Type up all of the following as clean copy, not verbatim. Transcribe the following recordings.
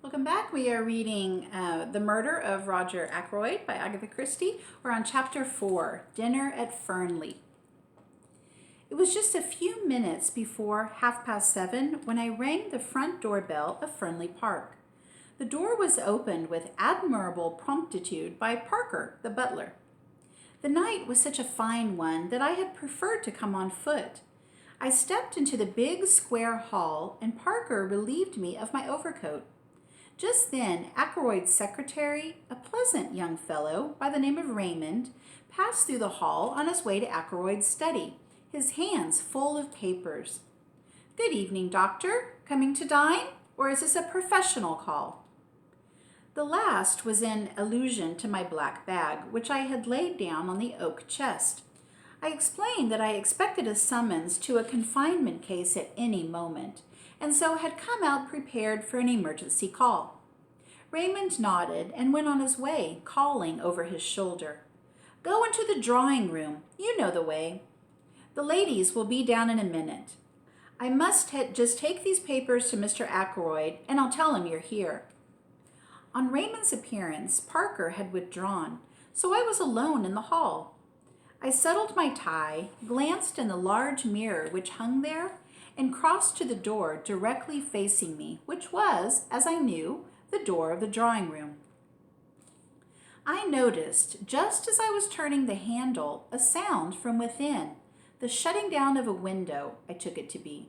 Welcome back. We are reading The Murder of Roger Ackroyd by Agatha Christie. We're on Chapter 4, Dinner at Fernley. It was just a few minutes before 7:30 when I rang the front doorbell of Fernley Park. The door was opened with admirable promptitude by Parker, the butler. The night was such a fine one that I had preferred to come on foot. I stepped into the big square hall, and Parker relieved me of my overcoat. Just then, Ackroyd's secretary, a pleasant young fellow by the name of Raymond, passed through the hall on his way to Ackroyd's study, his hands full of papers. "Good evening, Doctor. Coming to dine? Or is this a professional call?" The last was in allusion to my black bag, which I had laid down on the oak chest. I explained that I expected a summons to a confinement case at any moment, and so had come out prepared for an emergency call. Raymond nodded and went on his way, calling over his shoulder, "Go into the drawing room. You know the way. The ladies will be down in a minute. I must just take these papers to Mr. Ackroyd, and I'll tell him you're here." On Raymond's appearance, Parker had withdrawn, so I was alone in the hall. I settled my tie, glanced in the large mirror which hung there, and crossed to the door directly facing me, which was, as I knew, the door of the drawing room. I noticed, just as I was turning the handle, a sound from within, the shutting down of a window, I took it to be.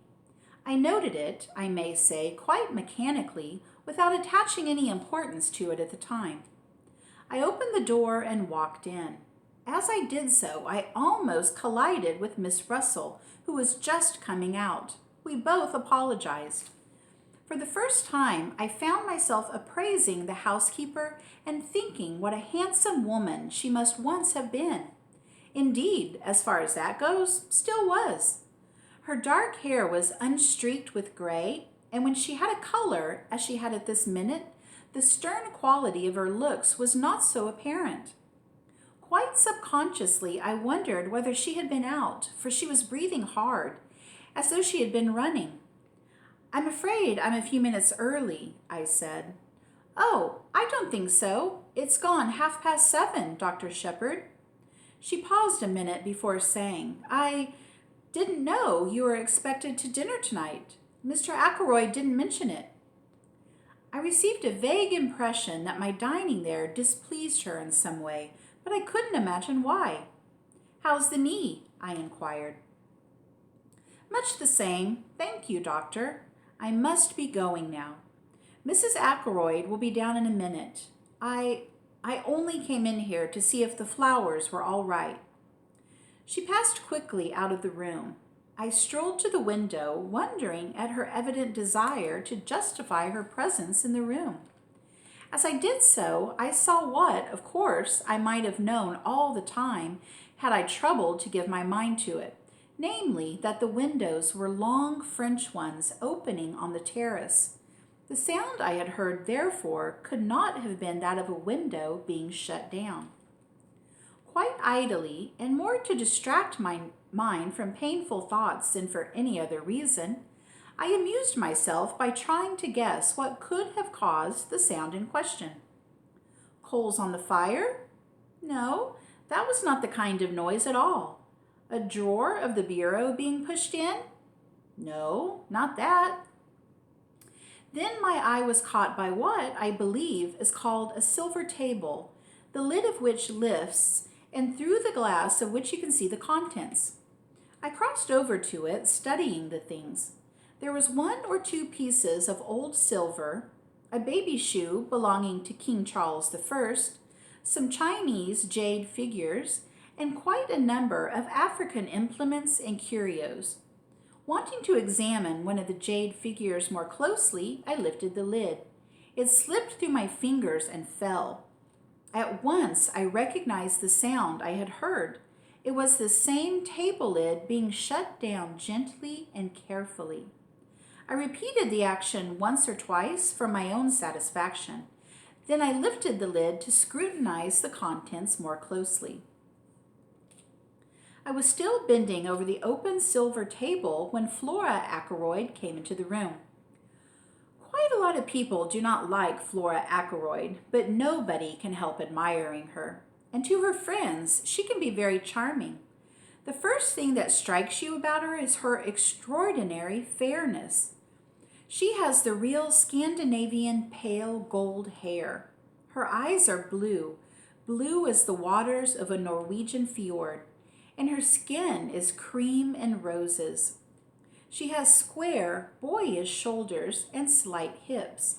I noted it, I may say, quite mechanically, without attaching any importance to it at the time. I opened the door and walked in. As I did so, I almost collided with Miss Russell, who was just coming out. We both apologized. For the first time, I found myself appraising the housekeeper and thinking what a handsome woman she must once have been. Indeed, as far as that goes, still was. Her dark hair was unstreaked with gray, and when she had a color, as she had at this minute, the stern quality of her looks was not so apparent. Quite subconsciously, I wondered whether she had been out, for she was breathing hard, as though she had been running. "I'm afraid I'm a few minutes early," I said. "Oh, I don't think so. It's gone 7:30, Dr. Shepherd." She paused a minute before saying, "I didn't know you were expected to dinner tonight. Mr. Ackroyd didn't mention it." I received a vague impression that my dining there displeased her in some way, but I couldn't imagine why. "How's the knee?" I inquired. "Much the same, thank you, Doctor. I must be going now. Mrs. Ackroyd will be down in a minute. I only came in here to see if the flowers were all right." She passed quickly out of the room. I strolled to the window, wondering at her evident desire to justify her presence in the room. As I did so, I saw what, of course, I might have known all the time had I troubled to give my mind to it, namely that the windows were long French ones opening on the terrace. The sound I had heard, therefore, could not have been that of a window being shut down. Quite idly, and more to distract my mind from painful thoughts than for any other reason, I amused myself by trying to guess what could have caused the sound in question. Coals on the fire? No, that was not the kind of noise at all. A drawer of the bureau being pushed in? No, not that. Then my eye was caught by what, I believe, is called a silver table, the lid of which lifts, and through the glass of which you can see the contents. I crossed over to it, studying the things. There was 1 or 2 pieces of old silver, a baby shoe belonging to King Charles I, some Chinese jade figures, and quite a number of African implements and curios. Wanting to examine one of the jade figures more closely, I lifted the lid. It slipped through my fingers and fell. At once I recognized the sound I had heard. It was the same table lid being shut down gently and carefully. I repeated the action once or twice for my own satisfaction. Then I lifted the lid to scrutinize the contents more closely. I was still bending over the open silver table when Flora Ackroyd came into the room. Quite a lot of people do not like Flora Ackroyd, but nobody can help admiring her. And to her friends, she can be very charming. The first thing that strikes you about her is her extraordinary fairness. She has the real Scandinavian pale gold hair. Her eyes are blue, blue as the waters of a Norwegian fjord, and her skin is cream and roses. She has square, boyish shoulders and slight hips.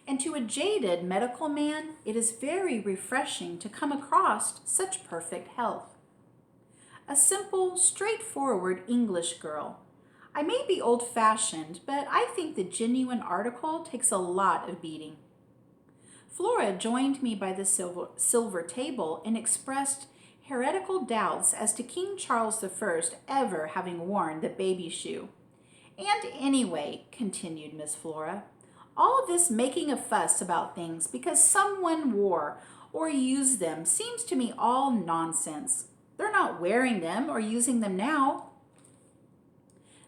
And to a jaded medical man, it is very refreshing to come across such perfect health. A simple, straightforward English girl. I may be old-fashioned, but I think the genuine article takes a lot of beating. Flora joined me by the silver table and expressed heretical doubts as to King Charles I ever having worn the baby shoe. And anyway, continued Miss Flora, all of this making a fuss about things because someone wore or used them seems to me all nonsense. They're not wearing them or using them now.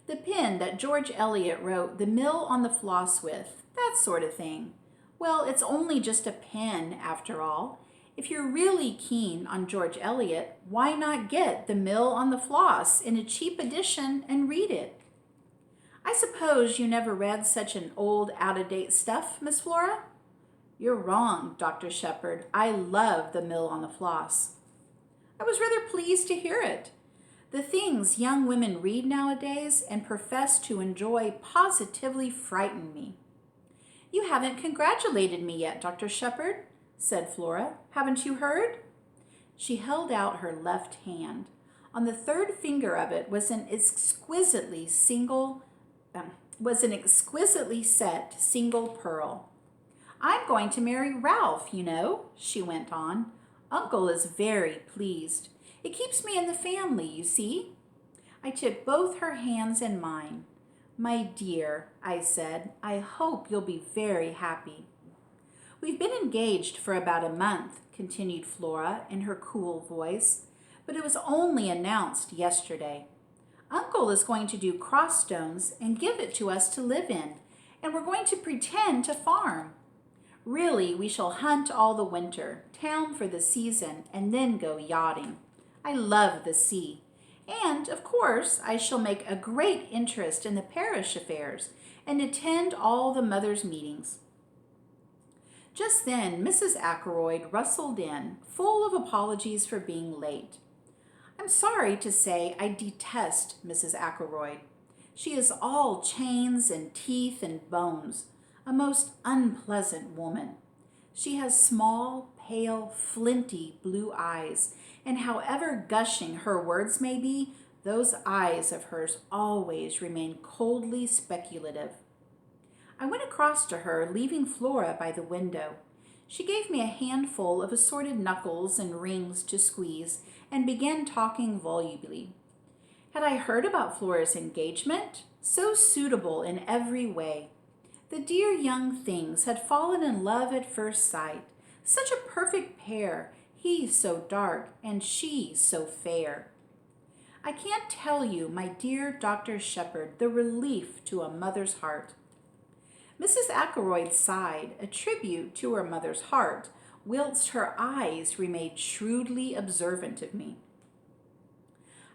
The pen that George Eliot wrote The Mill on the Floss with, that sort of thing. Well, it's only just a pen after all. If you're really keen on George Eliot, why not get The Mill on the Floss in a cheap edition and read it? I suppose you never read such an old, out-of-date stuff, Miss Flora? You're wrong, Dr. Shepherd. I love The Mill on the Floss. I was rather pleased to hear it. The things young women read nowadays and profess to enjoy positively frighten me. You haven't congratulated me yet, Dr. Shepherd, said Flora. Haven't you heard? She held out her left hand. On the third finger of it was an exquisitely set single pearl. I'm going to marry Ralph, you know, she went on. Uncle is very pleased. It keeps me in the family, you see. I took both her hands in mine. My dear, I said, I hope you'll be very happy. We've been engaged for about a month, continued Flora in her cool voice, but it was only announced yesterday. Uncle is going to do cross stones and give it to us to live in, and we're going to pretend to farm. Really, we shall hunt all the winter, town for the season, and then go yachting. I love the sea. And, of course, I shall make a great interest in the parish affairs and attend all the mothers' meetings. Just then, Mrs. Ackroyd rustled in, full of apologies for being late. I'm sorry to say I detest Mrs. Ackroyd. She is all chains and teeth and bones, a most unpleasant woman. She has small, pale, flinty blue eyes, and however gushing her words may be, those eyes of hers always remain coldly speculative. I went across to her, leaving Flora by the window. She gave me a handful of assorted knuckles and rings to squeeze and began talking volubly. Had I heard about Flora's engagement? So suitable in every way. The dear young things had fallen in love at first sight. Such a perfect pair, he so dark and she so fair. I can't tell you, my dear Dr. Shepherd, the relief to a mother's heart. Mrs. Ackroyd sighed, a tribute to her mother's heart, whilst her eyes remained shrewdly observant of me.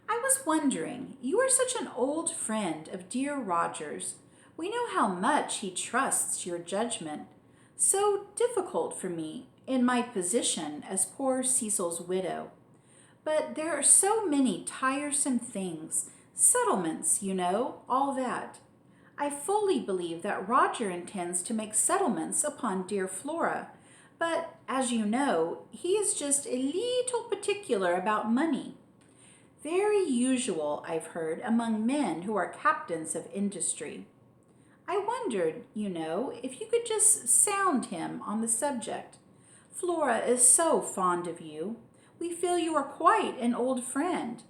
I was wondering, you are such an old friend of dear Roger's. We know how much he trusts your judgment. So difficult for me in my position as poor Cecil's widow. But there are so many tiresome things, settlements, you know, all that. I fully believe that Roger intends to make settlements upon dear Flora, but, as you know, he is just a little particular about money. Very usual, I've heard, among men who are captains of industry. I wondered, you know, if you could just sound him on the subject. Flora is so fond of you. We feel you are quite an old friend,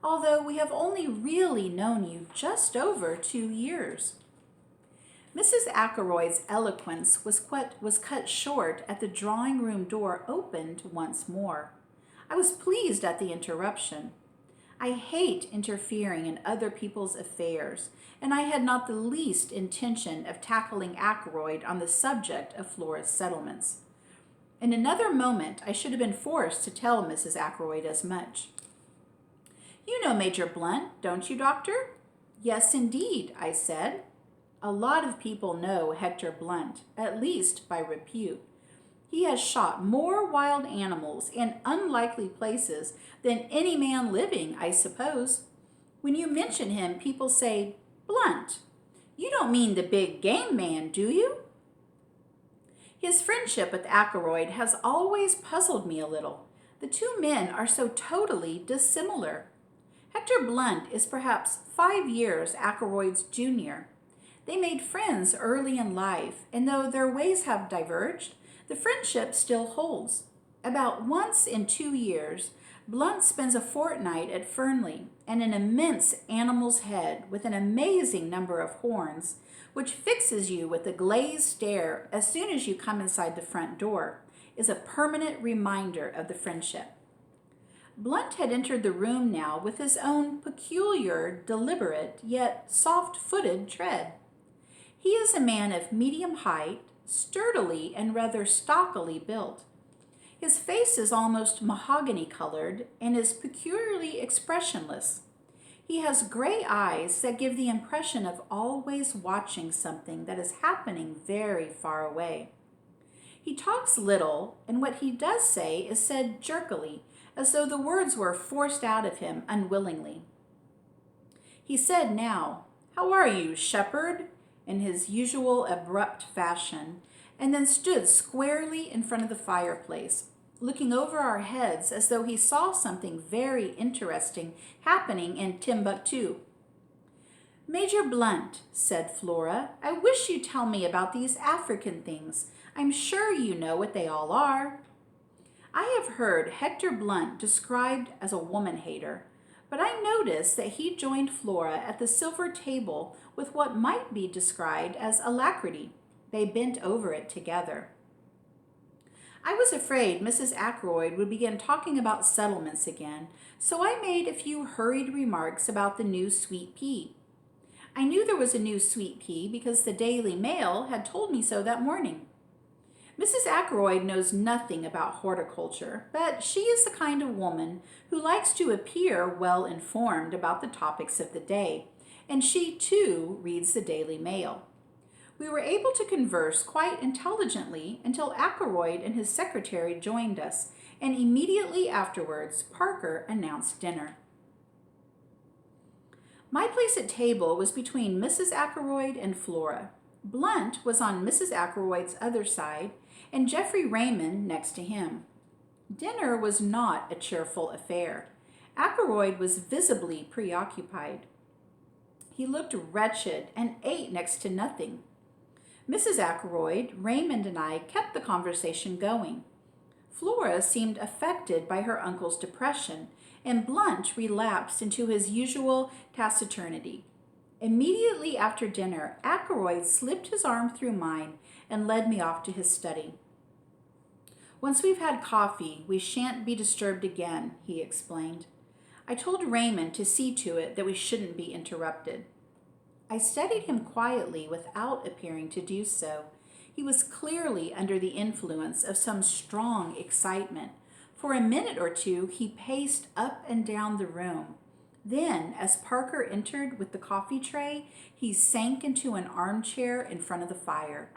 although we have only really known you just over 2 years. Mrs. Ackroyd's eloquence was cut short at the drawing-room door opened once more. I was pleased at the interruption. I hate interfering in other people's affairs, and I had not the least intention of tackling Ackroyd on the subject of Flora's settlements. In another moment, I should have been forced to tell Mrs. Ackroyd as much. "You know Major Blunt, don't you, Doctor?" "Yes, indeed," I said. A lot of people know Hector Blunt, at least by repute. He has shot more wild animals in unlikely places than any man living, I suppose. When you mention him, people say, "Blunt. You don't mean the big game man, do you?" His friendship with Ackroyd has always puzzled me a little. The two men are so totally dissimilar. Hector Blunt is perhaps 5 years Ackroyd's junior. They made friends early in life, and though their ways have diverged, the friendship still holds. About once in 2 years, Blunt spends a fortnight at Fernley, and an immense animal's head with an amazing number of horns, which fixes you with a glazed stare as soon as you come inside the front door, is a permanent reminder of the friendship. Blunt had entered the room now with his own peculiar, deliberate, yet soft-footed tread. He is a man of medium height, sturdily and rather stockily built. His face is almost mahogany-colored and is peculiarly expressionless. He has gray eyes that give the impression of always watching something that is happening very far away. He talks little, and what he does say is said jerkily, as though the words were forced out of him unwillingly. He said now, "How are you, shepherd?" in his usual abrupt fashion, and then stood squarely in front of the fireplace, looking over our heads as though he saw something very interesting happening in Timbuktu. "Major Blunt," said Flora, "I wish you'd tell me about these African things. I'm sure you know what they all are." I have heard Hector Blunt described as a woman-hater, but I noticed that he joined Flora at the silver table with what might be described as alacrity. They bent over it together. I was afraid Mrs. Ackroyd would begin talking about settlements again, so I made a few hurried remarks about the new sweet pea. I knew there was a new sweet pea because the Daily Mail had told me so that morning. Mrs. Ackroyd knows nothing about horticulture, but she is the kind of woman who likes to appear well informed about the topics of the day, and she, too, reads the Daily Mail. We were able to converse quite intelligently until Ackroyd and his secretary joined us, and immediately afterwards Parker announced dinner. My place at table was between Mrs. Ackroyd and Flora. Blunt was on Mrs. Ackroyd's other side, and Geoffrey Raymond next to him. Dinner was not a cheerful affair. Ackroyd was visibly preoccupied. He looked wretched and ate next to nothing. Mrs. Ackroyd, Raymond, and I kept the conversation going. Flora seemed affected by her uncle's depression, and Blunt relapsed into his usual taciturnity. Immediately after dinner, Ackroyd slipped his arm through mine and led me off to his study. "Once we've had coffee, we shan't be disturbed again," he explained. I told Raymond to see to it that we shouldn't be interrupted. I studied him quietly without appearing to do so. He was clearly under the influence of some strong excitement. For a minute or two, he paced up and down the room. Then, as Parker entered with the coffee tray, he sank into an armchair in front of the fire.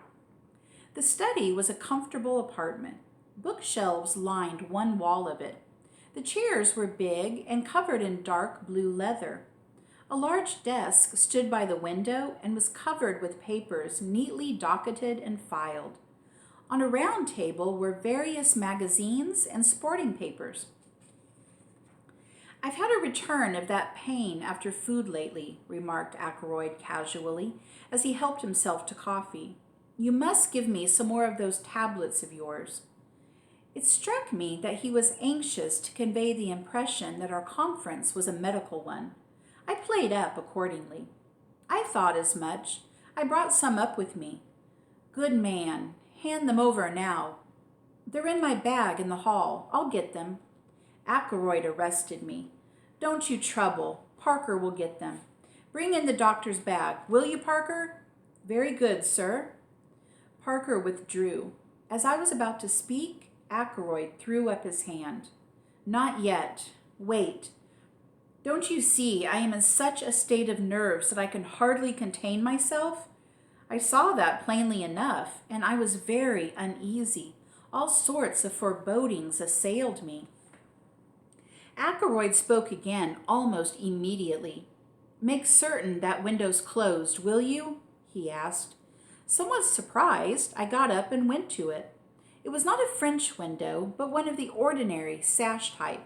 The study was a comfortable apartment. Bookshelves lined one wall of it. The chairs were big and covered in dark blue leather. A large desk stood by the window and was covered with papers neatly docketed and filed. On a round table were various magazines and sporting papers. "I've had a return of that pain after food lately," remarked Ackroyd casually, as he helped himself to coffee. "You must give me some more of those tablets of yours." It struck me that he was anxious to convey the impression that our conference was a medical one. I played up accordingly. "I thought as much. I brought some up with me." "Good man. Hand them over now." "They're in my bag in the hall. I'll get them." Ackroyd arrested me. Don't you trouble. Parker will get them. Bring in the doctor's bag, will you, Parker? Very good, sir. Parker withdrew. As I was about to speak, Ackroyd threw up his hand. Not yet. Wait. Don't you see I am in such a state of nerves that I can hardly contain myself? I saw that plainly enough, and I was very uneasy. All sorts of forebodings assailed me. Ackroyd spoke again almost immediately. Make certain that window's closed, will you? He asked. Somewhat surprised, I got up and went to it. It was not a French window, but one of the ordinary sash type.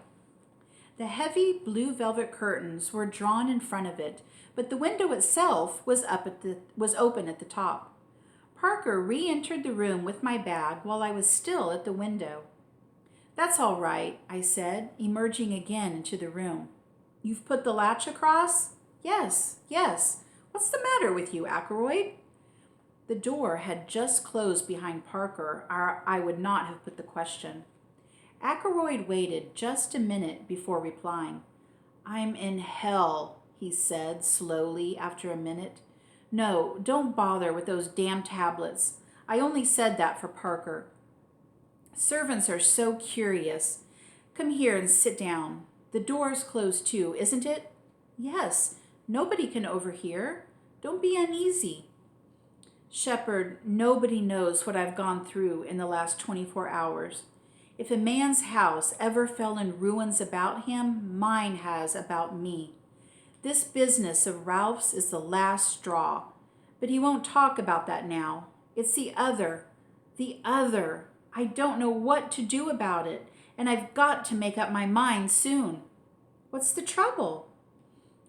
The heavy blue velvet curtains were drawn in front of it, but the window itself was open at the top. Parker re-entered the room with my bag while I was still at the window. That's all right, I said, emerging again into the room. You've put the latch across? Yes. What's the matter with you, Ackroyd? The door had just closed behind Parker, or I would not have put the question. Ackroyd waited just a minute before replying. I'm in hell, he said slowly after a minute. No, don't bother with those damn tablets. I only said that for Parker. Servants are so curious. Come here and sit down. The door's closed too, isn't it? Yes, nobody can overhear. Don't be uneasy. Shepherd, nobody knows what I've gone through in the last 24 hours. If a man's house ever fell in ruins about him, mine has about me. This business of Ralph's is the last straw. But he won't talk about that now. It's the other. I don't know what to do about it, and I've got to make up my mind soon. What's the trouble?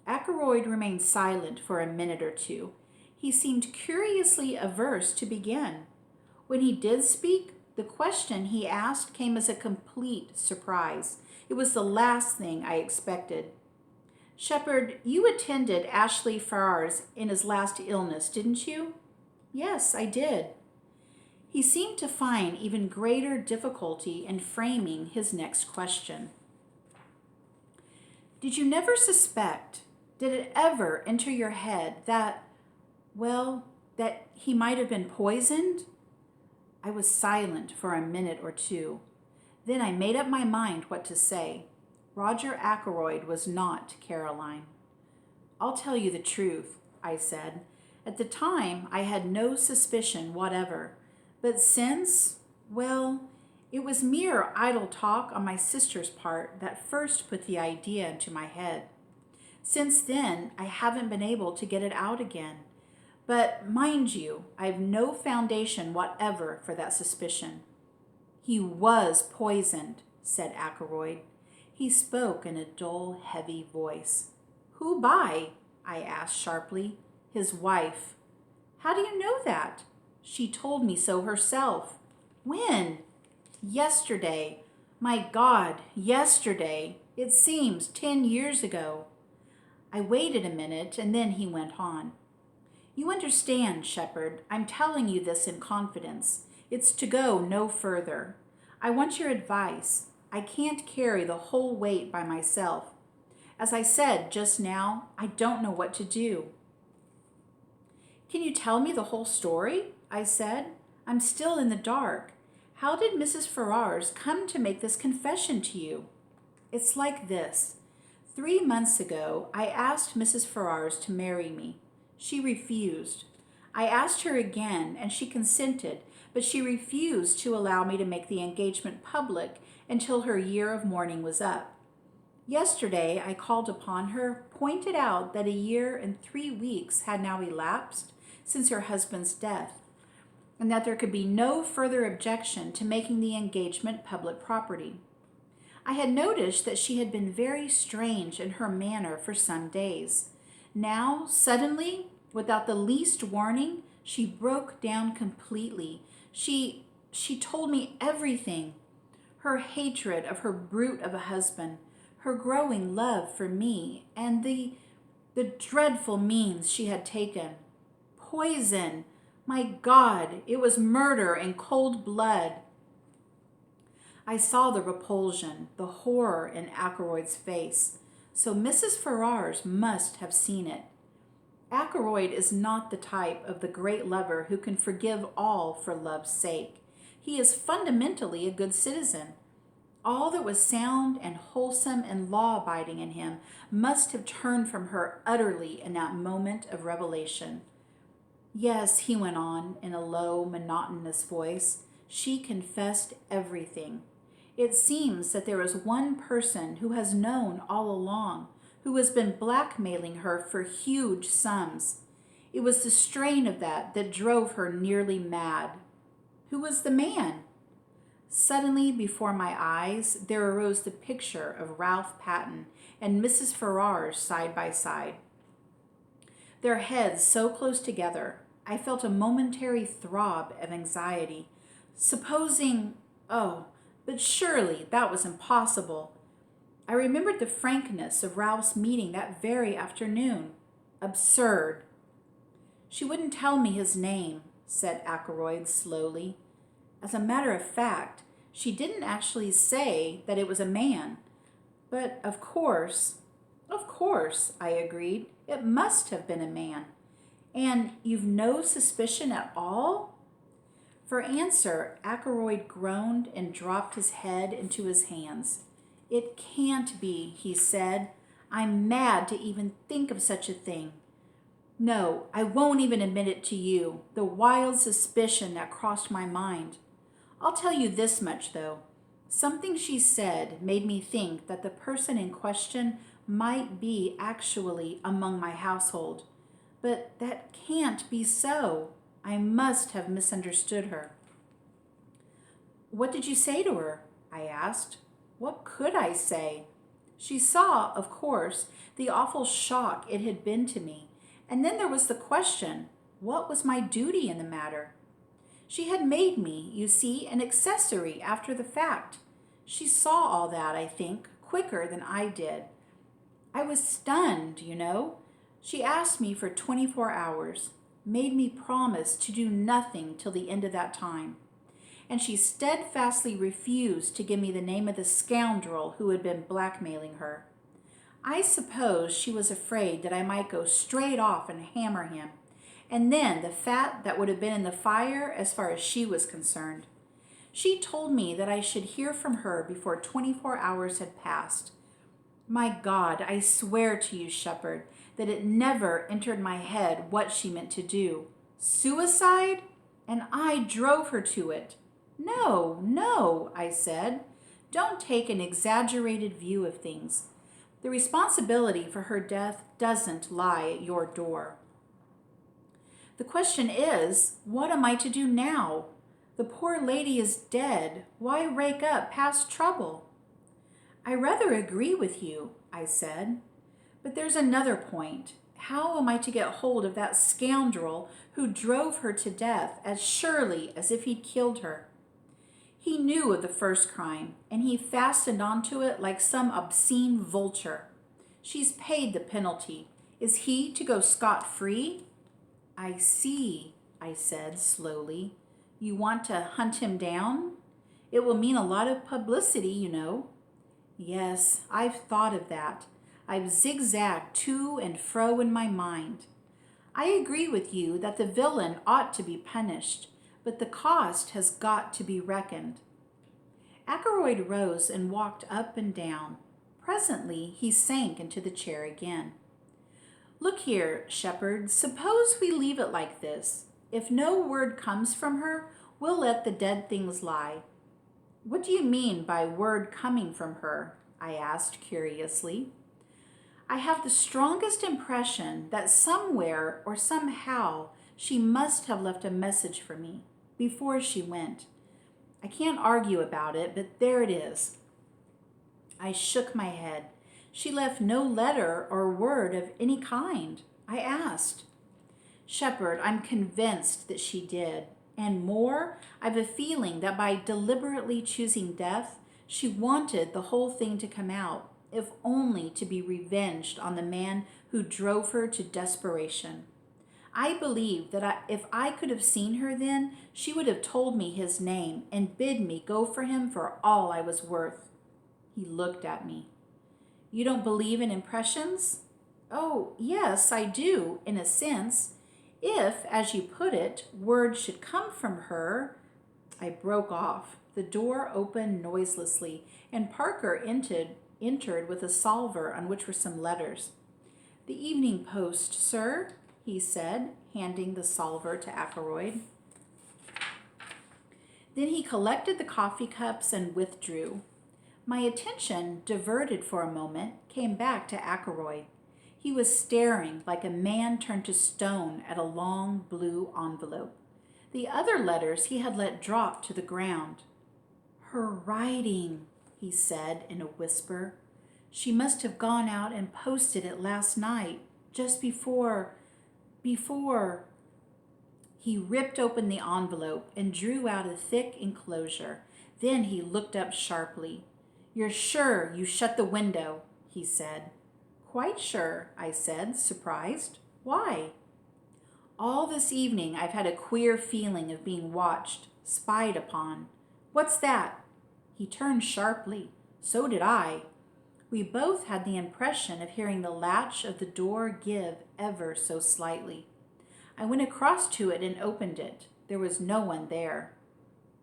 Ackroyd remained silent for a minute or two. He seemed curiously averse to begin. When he did speak, the question he asked came as a complete surprise. It was the last thing I expected. Shepherd, you attended Ashley Ferrars in his last illness, didn't you? Yes, I did. He seemed to find even greater difficulty in framing his next question. Did you never suspect, did it ever enter your head that he might have been poisoned? I was silent for a minute or two. Then I made up my mind what to say. Roger Ackroyd was not Caroline. I'll tell you the truth, I said. At the time, I had no suspicion whatever. But since, it was mere idle talk on my sister's part that first put the idea into my head. Since then, I haven't been able to get it out again. But mind you, I've no foundation whatever for that suspicion. He was poisoned, said Ackroyd. He spoke in a dull, heavy voice. Who by? I asked sharply. His wife. How do you know that? She told me so herself. When? Yesterday. My God, yesterday. It seems 10 years ago. I waited a minute, and then he went on. You understand, Shepherd, I'm telling you this in confidence. It's to go no further. I want your advice. I can't carry the whole weight by myself. As I said just now, I don't know what to do. Can you tell me the whole story? I said. I'm still in the dark. How did Mrs. Ferrars come to make this confession to you? It's like this. 3 months ago, I asked Mrs. Ferrars to marry me. She refused. I asked her again, and she consented, but she refused to allow me to make the engagement public until her year of mourning was up. Yesterday, I called upon her, pointed out that a year and 3 weeks had now elapsed since her husband's death, and that there could be no further objection to making the engagement public property. I had noticed that she had been very strange in her manner for some days. Now, suddenly, without the least warning, she broke down completely. She told me everything. Her hatred of her brute of a husband, her growing love for me, and the dreadful means she had taken. Poison! My God, it was murder in cold blood. I saw the repulsion, the horror in Ackroyd's face. So Mrs. Ferrars must have seen it. Ackroyd is not the type of the great lover who can forgive all for love's sake. He is fundamentally a good citizen. All that was sound and wholesome and law-abiding in him must have turned from her utterly in that moment of revelation. Yes, he went on in a low, monotonous voice, she confessed everything. It seems that there is one person who has known all along, who has been blackmailing her for huge sums. It was the strain of that drove her nearly mad. Who was the man? Suddenly, before my eyes, there arose the picture of Ralph Patten and Mrs. Ferrars side by side. Their heads so close together, I felt a momentary throb of anxiety. Supposing, but surely that was impossible. I remembered the frankness of Ralph's meeting that very afternoon. Absurd. She wouldn't tell me his name, said Ackroyd slowly. As a matter of fact, she didn't actually say that it was a man. But of course, I agreed. It must have been a man. And you've no suspicion at all? For answer, Ackroyd groaned and dropped his head into his hands. It can't be, he said. I'm mad to even think of such a thing. No, I won't even admit it to you, the wild suspicion that crossed my mind. I'll tell you this much, though. Something she said made me think that the person in question might be actually among my household. But that can't be so. I must have misunderstood her. What did you say to her? I asked. What could I say? She saw, of course, the awful shock it had been to me. And then there was the question, what was my duty in the matter? She had made me, you see, an accessory after the fact. She saw all that, I think, quicker than I did. I was stunned, you know. She asked me for 24 hours, made me promise to do nothing till the end of that time. And she steadfastly refused to give me the name of the scoundrel who had been blackmailing her. I suppose she was afraid that I might go straight off and hammer him, and then the fat that would have been in the fire as far as she was concerned. She told me that I should hear from her before 24 hours had passed. My God, I swear to you, Shepherd, that it never entered my head what she meant to do. Suicide? And I drove her to it. No, I said. Don't take an exaggerated view of things. The responsibility for her death doesn't lie at your door. The question is, what am I to do now? The poor lady is dead. Why rake up past trouble? I rather agree with you, I said. But there's another point. How am I to get hold of that scoundrel who drove her to death as surely as if he'd killed her? He knew of the first crime, and he fastened onto it like some obscene vulture. She's paid the penalty. Is he to go scot-free? I see, I said slowly. You want to hunt him down? It will mean a lot of publicity, you know. Yes, I've thought of that. I've zigzagged to and fro in my mind. I agree with you that the villain ought to be punished, but the cost has got to be reckoned. Ackroyd rose and walked up and down. Presently, he sank into the chair again. Look here, Shepherd, suppose we leave it like this. If no word comes from her, we'll let the dead things lie. What do you mean by word coming from her? I asked curiously. I have the strongest impression that somewhere or somehow she must have left a message for me before she went. I can't argue about it, but there it is. I shook my head. She left no letter or word of any kind. I asked. Shepherd, I'm convinced that she did. And more, I've a feeling that by deliberately choosing death, she wanted the whole thing to come out, if only to be revenged on the man who drove her to desperation. I believe that if I could have seen her then, she would have told me his name and bid me go for him for all I was worth. He looked at me. You don't believe in impressions? Oh, yes, I do, in a sense. If, as you put it, word should come from her. I broke off. The door opened noiselessly, and Parker entered with a salver on which were some letters. The Evening Post, sir, he said, handing the salver to Ackroyd. Then he collected the coffee cups and withdrew. My attention, diverted for a moment, came back to Ackroyd. He was staring like a man turned to stone at a long blue envelope. The other letters he had let drop to the ground. Her writing, he said in a whisper. She must have gone out and posted it last night, just before. He ripped open the envelope and drew out a thick enclosure. Then he looked up sharply. You're sure you shut the window, he said. Quite sure, I said, surprised. Why? All this evening I've had a queer feeling of being watched, spied upon. What's that? He turned sharply. So did I. We both had the impression of hearing the latch of the door give ever so slightly. I went across to it and opened it. There was no one there.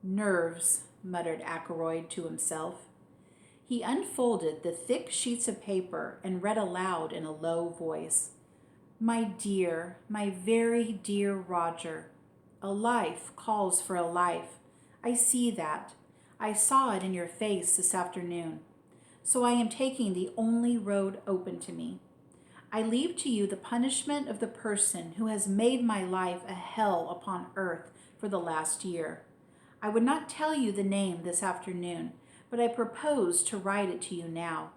Nerves, muttered Ackroyd to himself. He unfolded the thick sheets of paper and read aloud in a low voice. My dear, my very dear Roger, a life calls for a life. I see that. I saw it in your face this afternoon. So I am taking the only road open to me. I leave to you the punishment of the person who has made my life a hell upon earth for the last year. I would not tell you the name this afternoon, but I propose to write it to you now.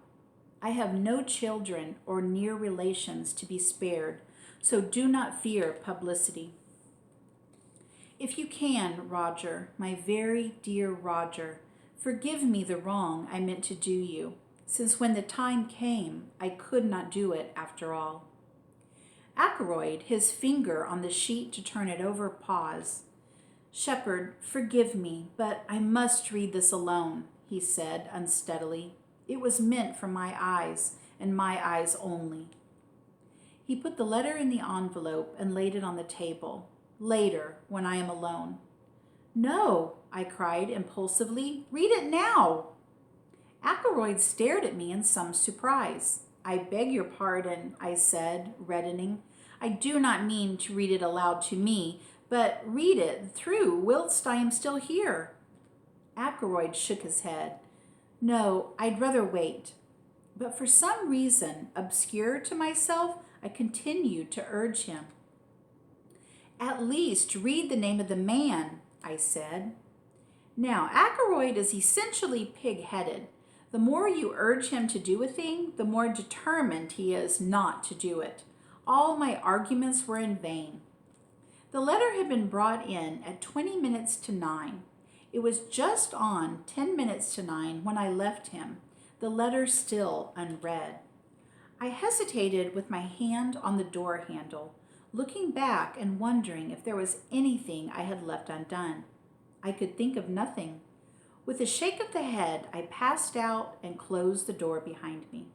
I have no children or near relations to be spared, so do not fear publicity. If you can, Roger, my very dear Roger, forgive me the wrong I meant to do you, since when the time came, I could not do it after all. Ackroyd, his finger on the sheet to turn it over, paused. Shepherd, forgive me, but I must read this alone, he said unsteadily. It was meant for my eyes, and my eyes only. He put the letter in the envelope and laid it on the table. Later, when I am alone. No, I cried impulsively. Read it now. Ackroyd stared at me in some surprise. I beg your pardon, I said, reddening. I do not mean to read it aloud to me, but read it through whilst I am still here. Ackroyd shook his head. No, I'd rather wait. But for some reason, obscure to myself, I continued to urge him. At least read the name of the man, I said. Now, Ackroyd is essentially pig-headed. The more you urge him to do a thing, the more determined he is not to do it. All my arguments were in vain. The letter had been brought in at 20 minutes to 9. It was just on 10 minutes to 9 when I left him, the letter still unread. I hesitated with my hand on the door handle, looking back and wondering if there was anything I had left undone. I could think of nothing. With a shake of the head, I passed out and closed the door behind me.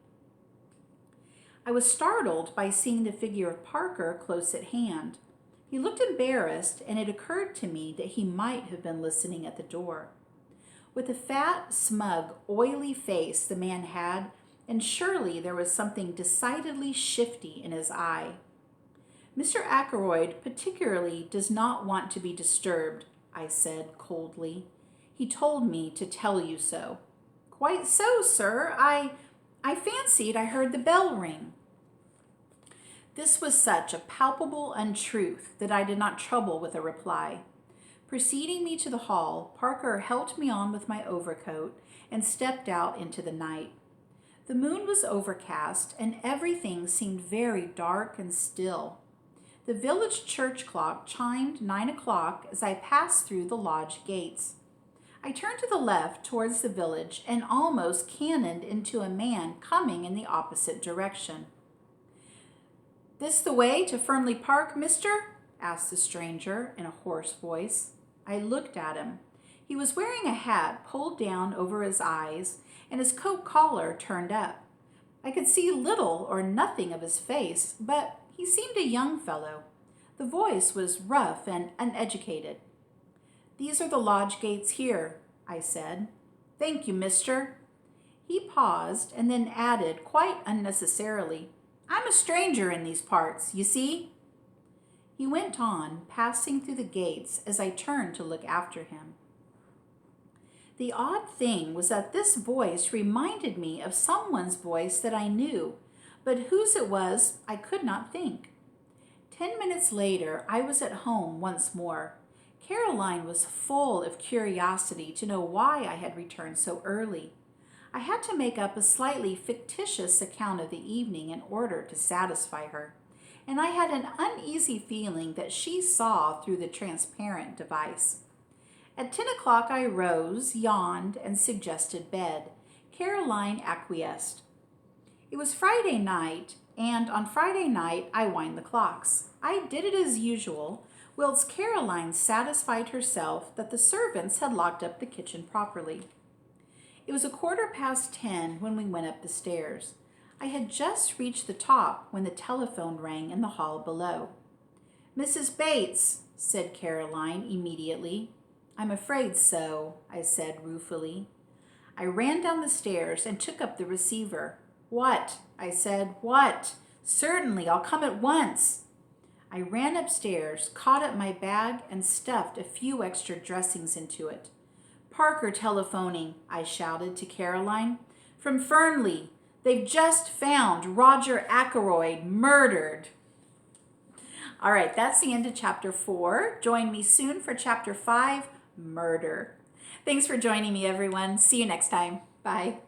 I was startled by seeing the figure of Parker close at hand. He looked embarrassed, and it occurred to me that he might have been listening at the door. With a fat, smug, oily face the man had, and surely there was something decidedly shifty in his eye. Mr. Ackroyd particularly does not want to be disturbed, I said coldly. He told me to tell you so. Quite so, sir. I fancied I heard the bell ring. This was such a palpable untruth that I did not trouble with a reply. Preceding me to the hall, Parker helped me on with my overcoat and stepped out into the night. The moon was overcast, and everything seemed very dark and still. The village church clock chimed 9 o'clock as I passed through the lodge gates. I turned to the left towards the village and almost cannoned into a man coming in the opposite direction. This the way to Fernley Park, mister? Asked the stranger in a hoarse voice. I looked at him. He was wearing a hat pulled down over his eyes and his coat collar turned up. I could see little or nothing of his face, but he seemed a young fellow. The voice was rough and uneducated. "These are the lodge gates here," I said. "Thank you, mister." He paused and then added, quite unnecessarily, "I'm a stranger in these parts, you see." He went on, passing through the gates as I turned to look after him. The odd thing was that this voice reminded me of someone's voice that I knew, but whose it was I could not think. 10 minutes later, I was at home once more. Caroline was full of curiosity to know why I had returned so early. I had to make up a slightly fictitious account of the evening in order to satisfy her, and I had an uneasy feeling that she saw through the transparent device. At 10 o'clock I rose, yawned, and suggested bed. Caroline acquiesced. It was Friday night, and on Friday night I wind the clocks. I did it as usual, whilst Caroline satisfied herself that the servants had locked up the kitchen properly. It was 10:15 when we went up the stairs. I had just reached the top when the telephone rang in the hall below. "Mrs. Bates," said Caroline immediately. "I'm afraid so," I said ruefully. I ran down the stairs and took up the receiver. "What?" I said. "What?" "Certainly, I'll come at once." I ran upstairs, caught up my bag, and stuffed a few extra dressings into it. "Parker telephoning," I shouted to Caroline. "From Fernley. They've just found Roger Ackroyd murdered." All right, that's the end of chapter 4. Join me soon for chapter 5, Murder. Thanks for joining me, everyone. See you next time. Bye.